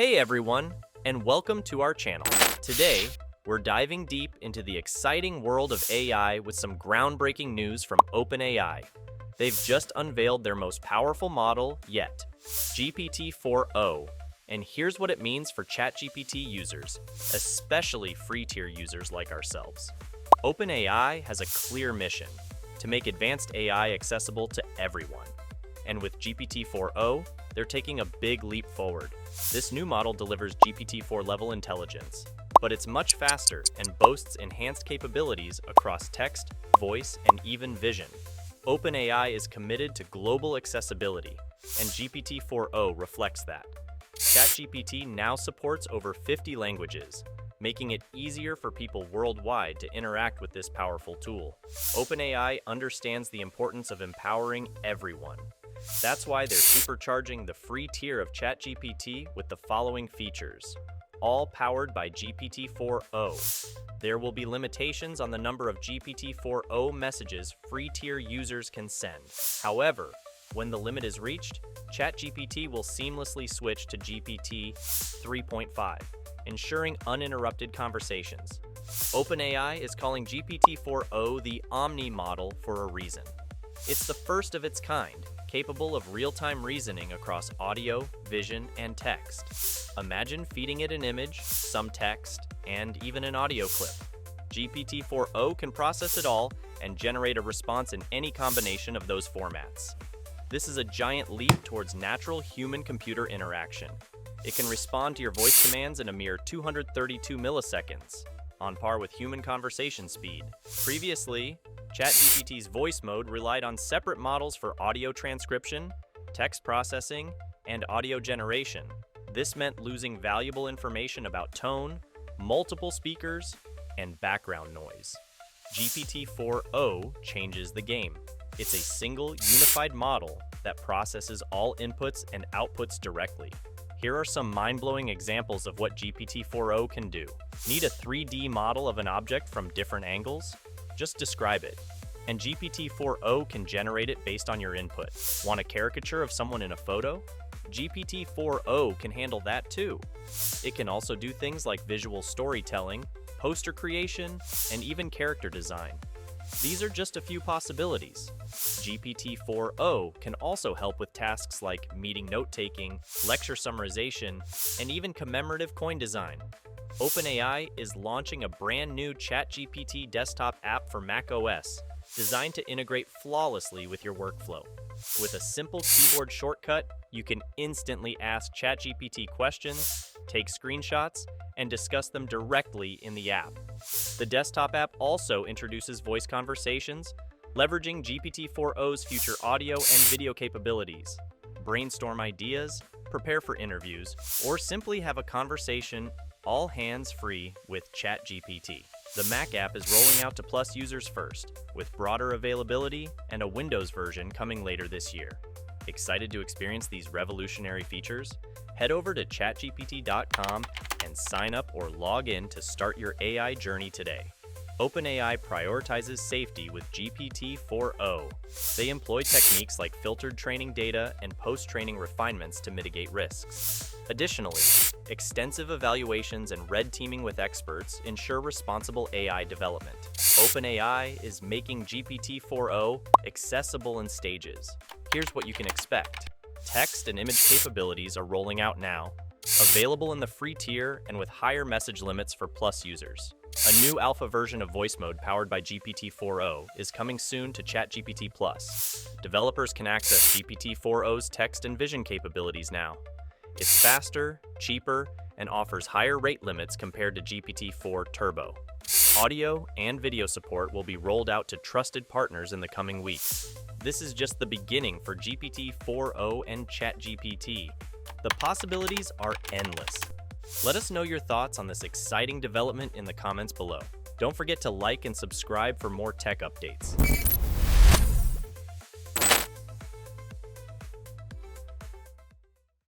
Hey everyone, and welcome to our channel. Today, we're diving deep into the exciting world of AI with some groundbreaking news from OpenAI. They've just unveiled their most powerful model yet, GPT-4o. And here's what it means for ChatGPT users, especially free-tier users like ourselves. OpenAI has a clear mission: to make advanced AI accessible to everyone. And with GPT-4o, they're taking a big leap forward. This new model delivers GPT-4 level intelligence, but it's much faster and boasts enhanced capabilities across text, voice, and even vision. OpenAI is committed to global accessibility, and GPT-4o reflects that. ChatGPT now supports over 50 languages, making it easier for people worldwide to interact with this powerful tool. OpenAI understands the importance of empowering everyone. That's why they're supercharging the free tier of ChatGPT with the following features, all powered by GPT-4o. There will be limitations on the number of GPT-4o messages free tier users can send. However, when the limit is reached, ChatGPT will seamlessly switch to GPT 3.5, ensuring uninterrupted conversations. OpenAI is calling GPT-4o the Omni model for a reason. It's the first of its kind, capable of real-time reasoning across audio, vision, and text. Imagine feeding it an image, some text, and even an audio clip. GPT-4o can process it all and generate a response in any combination of those formats. This is a giant leap towards natural human-computer interaction. It can respond to your voice commands in a mere 232 milliseconds, on par with human conversation speed. Previously, ChatGPT's voice mode relied on separate models for audio transcription, text processing, and audio generation. This meant losing valuable information about tone, multiple speakers, and background noise. GPT-4o changes the game. It's a single, unified model that processes all inputs and outputs directly. Here are some mind-blowing examples of what GPT-4o can do. Need a 3D model of an object from different angles? Just describe it, and GPT-4o can generate it based on your input. Want a caricature of someone in a photo? GPT-4o can handle that too. It can also do things like visual storytelling, poster creation, and even character design. These are just a few possibilities. GPT-4o can also help with tasks like meeting note-taking, lecture summarization, and even commemorative coin design. OpenAI is launching a brand new ChatGPT desktop app for macOS, designed to integrate flawlessly with your workflow. With a simple keyboard shortcut, you can instantly ask ChatGPT questions, take screenshots, and discuss them directly in the app. The desktop app also introduces voice conversations, leveraging GPT-4o's future audio and video capabilities. Brainstorm ideas, prepare for interviews, or simply have a conversation all hands-free with ChatGPT. The Mac app is rolling out to Plus users first, with broader availability and a Windows version coming later this year. Excited to experience these revolutionary features? Head over to chatgpt.com and sign up or log in to start your AI journey today. OpenAI prioritizes safety with GPT-4o. They employ techniques like filtered training data and post-training refinements to mitigate risks. Additionally, extensive evaluations and red teaming with experts ensure responsible AI development. OpenAI is making GPT-4o accessible in stages. Here's what you can expect. Text and image capabilities are rolling out now, available in the free tier and with higher message limits for Plus users. A new alpha version of voice mode powered by GPT-4o is coming soon to ChatGPT Plus. Developers can access GPT-4o's text and vision capabilities now. It's faster, cheaper, and offers higher rate limits compared to GPT-4 Turbo. Audio and video support will be rolled out to trusted partners in the coming weeks. This is just the beginning for GPT-4o and ChatGPT. The possibilities are endless. Let us know your thoughts on this exciting development in the comments below. Don't forget to like and subscribe for more tech updates.